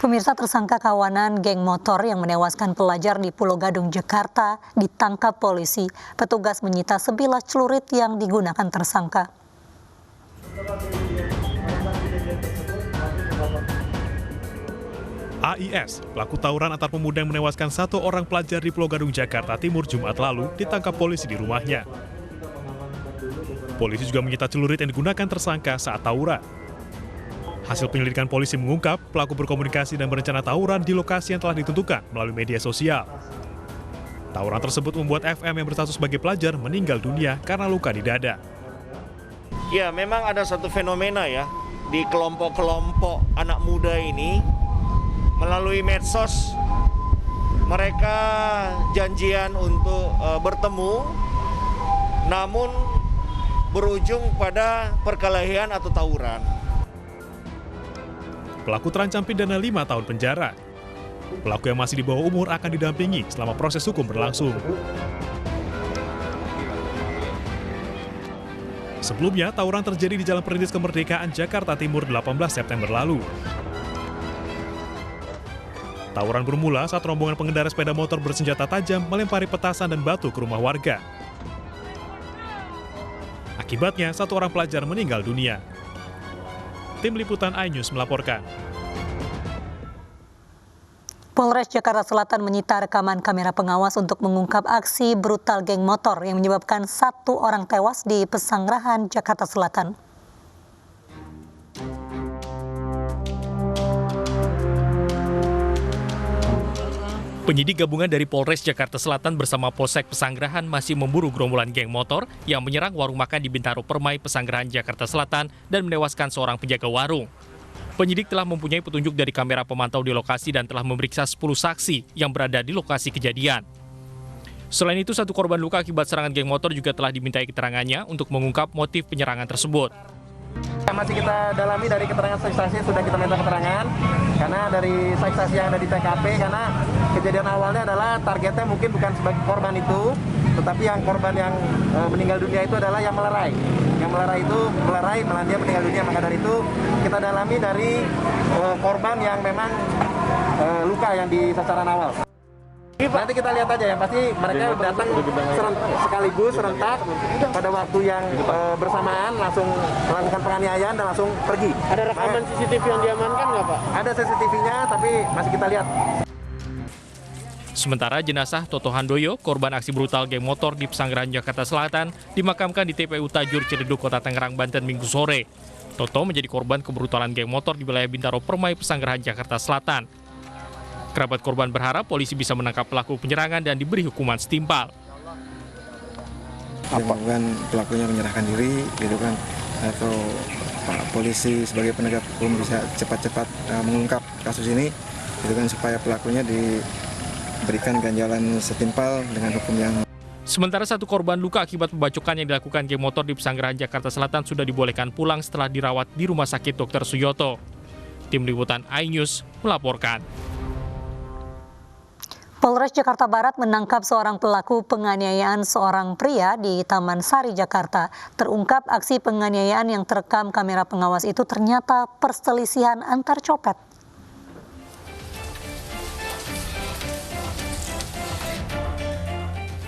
Pemirsa, tersangka kawanan geng motor yang menewaskan pelajar di Pulau Gadung, Jakarta ditangkap polisi. Petugas menyita sebilah celurit yang digunakan tersangka. AIS, pelaku tawuran antar pemuda yang menewaskan satu orang pelajar di Pulau Gadung, Jakarta Timur Jumat lalu, ditangkap polisi di rumahnya. Polisi juga menyita celurit yang digunakan tersangka saat tawuran. Hasil penyelidikan polisi mengungkap pelaku berkomunikasi dan berencana tawuran di lokasi yang telah ditentukan melalui media sosial. Tawuran tersebut membuat FM yang berstatus sebagai pelajar meninggal dunia karena luka di dada. Ya, memang ada satu fenomena ya, di kelompok-kelompok anak muda ini, melalui medsos, mereka janjian untuk bertemu, namun berujung pada perkelahian atau tawuran. Pelaku terancam pidana 5 tahun penjara. Pelaku yang masih di bawah umur akan didampingi selama proses hukum berlangsung. Sebelumnya, tawuran terjadi di Jalan Perintis Kemerdekaan, Jakarta Timur 18 September lalu. Tawuran bermula saat rombongan pengendara sepeda motor bersenjata tajam melempari petasan dan batu ke rumah warga. Akibatnya, satu orang pelajar meninggal dunia. Tim Liputan iNews melaporkan. Polres Jakarta Selatan menyita rekaman kamera pengawas untuk mengungkap aksi brutal geng motor yang menyebabkan satu orang tewas di Pesanggerahan, Jakarta Selatan. Penyidik gabungan dari Polres Jakarta Selatan bersama Polsek Pesanggerahan masih memburu gerombolan geng motor yang menyerang warung makan di Bintaro Permai, Pesanggerahan, Jakarta Selatan dan menewaskan seorang penjaga warung. Penyidik telah mempunyai petunjuk dari kamera pemantau di lokasi dan telah memeriksa 10 saksi yang berada di lokasi kejadian. Selain itu, satu korban luka akibat serangan geng motor juga telah dimintai keterangannya untuk mengungkap motif penyerangan tersebut. Masih kita dalami dari keterangan saksi-saksi, sudah kita minta keterangan karena dari saksi-saksi yang ada di TKP, karena kejadian awalnya adalah targetnya mungkin bukan sebagai korban itu, tetapi yang korban yang meninggal dunia itu adalah yang melerai. Yang melerai itu dia meninggal dunia, maka dari itu kita dalami dari korban yang memang luka yang di sasaran awal. Nanti kita lihat aja, yang pasti mereka datang sekaligus serentak pada waktu yang bersamaan, langsung melakukan penganiayaan dan langsung pergi. Ada rekaman CCTV yang diamankan nggak, Pak? Ada CCTV-nya, tapi masih kita lihat. Sementara jenazah Toto Handoyo, korban aksi brutal geng motor di Pesanggerahan, Jakarta Selatan, dimakamkan di TPU Tajur Ciledug, Kota Tangerang, Banten, Minggu sore. Toto menjadi korban kebrutalan geng motor di wilayah Bintaro Permai, Pesanggerahan, Jakarta Selatan. Kerabat korban berharap polisi bisa menangkap pelaku penyerangan dan diberi hukuman setimpal. Apakah pelakunya menyerahkan diri, gitu kan, atau Pak polisi sebagai penegak hukum bisa cepat-cepat mengungkap kasus ini, gitu kan, supaya pelakunya diberikan ganjalan setimpal dengan hukum yang. Sementara satu korban luka akibat pembacokan yang dilakukan geng motor di Pesanggerahan, Jakarta Selatan sudah dibolehkan pulang setelah dirawat di Rumah Sakit Dr. Suyoto. Tim Liputan iNews melaporkan. Polres Jakarta Barat menangkap seorang pelaku penganiayaan seorang pria di Taman Sari, Jakarta. Terungkap aksi penganiayaan yang terekam kamera pengawas itu ternyata perselisihan antar copet.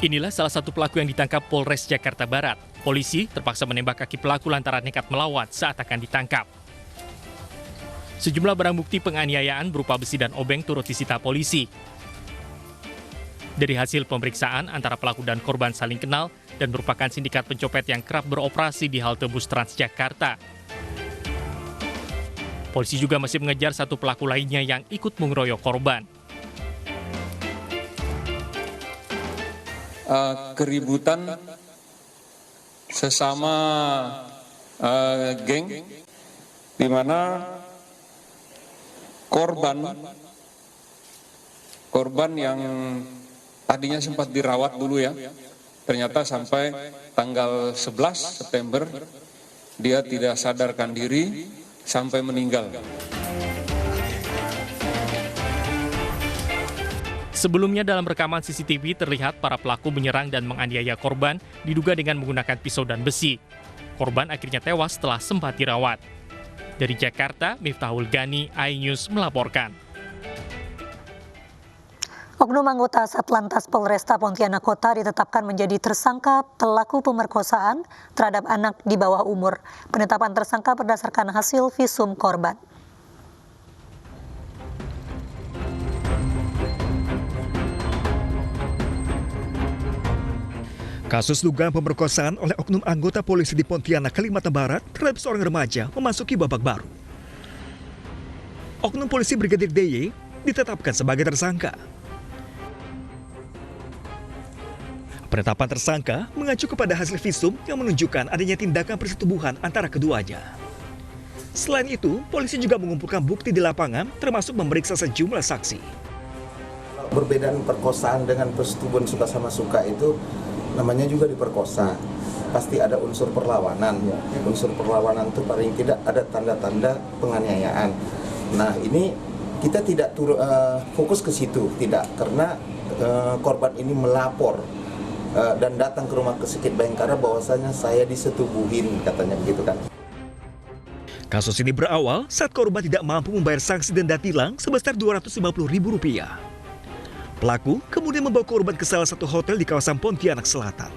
Inilah salah satu pelaku yang ditangkap Polres Jakarta Barat. Polisi terpaksa menembak kaki pelaku lantaran nekat melawan saat akan ditangkap. Sejumlah barang bukti penganiayaan berupa besi dan obeng turut disita polisi. Dari hasil pemeriksaan, antara pelaku dan korban saling kenal dan merupakan sindikat pencopet yang kerap beroperasi di halte bus Transjakarta. Polisi juga masih mengejar satu pelaku lainnya yang ikut mengeroyok korban. Keributan sesama geng, di mana korban yang tadinya sempat dirawat dulu ya, ternyata sampai tanggal 11 September dia tidak sadarkan diri sampai meninggal. Sebelumnya dalam rekaman CCTV terlihat para pelaku menyerang dan menganiaya korban diduga dengan menggunakan pisau dan besi. Korban akhirnya tewas setelah sempat dirawat. Dari Jakarta, Miftahul Gani, iNews melaporkan. Oknum anggota Satlantas Polresta Pontianak Kota ditetapkan menjadi tersangka pelaku pemerkosaan terhadap anak di bawah umur. Penetapan tersangka berdasarkan hasil visum korban. Kasus dugaan pemerkosaan oleh oknum anggota polisi di Pontianak, Kalimantan Barat terhadap seorang remaja memasuki babak baru. Oknum polisi Brigadir DY ditetapkan sebagai tersangka. Penetapan tersangka mengacu kepada hasil visum yang menunjukkan adanya tindakan persetubuhan antara keduanya. Selain itu, polisi juga mengumpulkan bukti di lapangan termasuk memeriksa sejumlah saksi. Perbedaan perkosaan dengan persetubuhan suka sama suka itu namanya juga diperkosa. Pasti ada unsur perlawanan. Unsur perlawanan itu paling tidak ada tanda-tanda penganiayaan. Nah, ini kita tidak fokus ke situ, tidak, karena korban ini melapor dan datang ke rumah sakit Bayangkara bahwasanya saya disetubuhin, katanya begitu kan. Kasus ini berawal saat korban tidak mampu membayar sanksi denda tilang sebesar Rp250.000. Pelaku kemudian membawa korban ke salah satu hotel di kawasan Pontianak Selatan.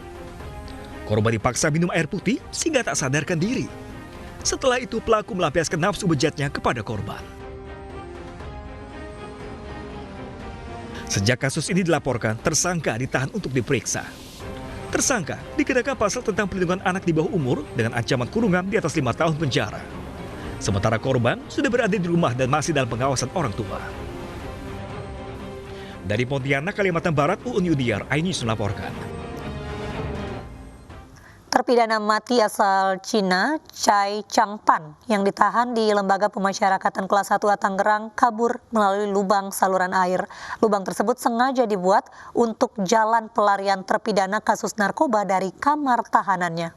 Korban dipaksa minum air putih sehingga tak sadarkan diri. Setelah itu pelaku melampiaskan nafsu bejatnya kepada korban. Sejak kasus ini dilaporkan, tersangka ditahan untuk diperiksa. Tersangka dikenakan pasal tentang perlindungan anak di bawah umur dengan ancaman kurungan di atas 5 tahun penjara. Sementara korban sudah berada di rumah dan masih dalam pengawasan orang tua. Dari Pontianak, Kalimantan Barat, Uun Yudiar, iNews melaporkan. Terpidana mati asal Cina, Chai Changpan, yang ditahan di Lembaga Pemasyarakatan Kelas 1 Tangerang kabur melalui lubang saluran air. Lubang tersebut sengaja dibuat untuk jalan pelarian terpidana kasus narkoba dari kamar tahanannya.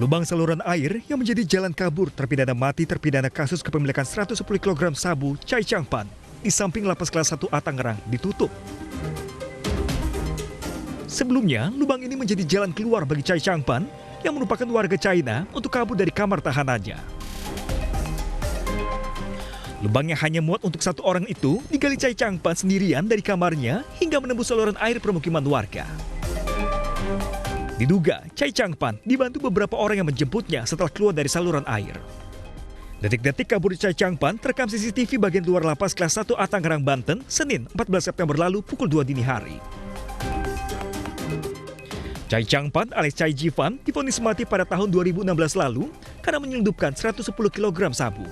Lubang saluran air yang menjadi jalan kabur terpidana mati terpidana kasus kepemilikan 110 kg sabu Chai Changpan di samping lapas kelas 1 Tangerang ditutup. Sebelumnya, lubang ini menjadi jalan keluar bagi Chai Changpan yang merupakan warga China untuk kabur dari kamar tahanannya. Lubang yang hanya muat untuk satu orang itu digali Chai Changpan sendirian dari kamarnya hingga menembus saluran air permukiman warga. Diduga, Chai Changpan dibantu beberapa orang yang menjemputnya setelah keluar dari saluran air. Detik-detik kabur Chai Changpan terekam CCTV bagian luar lapas kelas 1 Tangerang, Banten, Senin 14 September lalu pukul 2 dini hari. Chai Changpan alias Chai Jivan divonis mati pada tahun 2016 lalu karena menyelundupkan 110 kg sabu.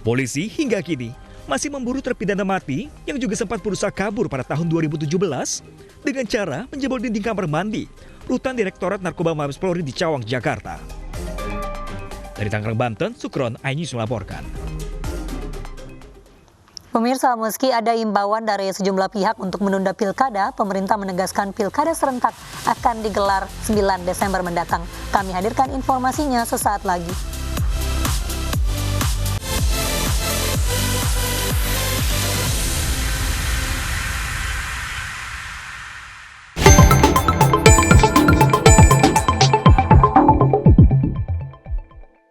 Polisi hingga kini masih memburu terpidana mati yang juga sempat berusaha kabur pada tahun 2017 dengan cara menjebol dinding kamar mandi rutan Direktorat Narkoba Mabes Polri di Cawang, Jakarta. Dari Tangerang, Banten, Sukron, iNews melaporkan. Pemirsa, meski ada imbauan dari sejumlah pihak untuk menunda pilkada, pemerintah menegaskan pilkada serentak akan digelar 9 Desember mendatang. Kami hadirkan informasinya sesaat lagi.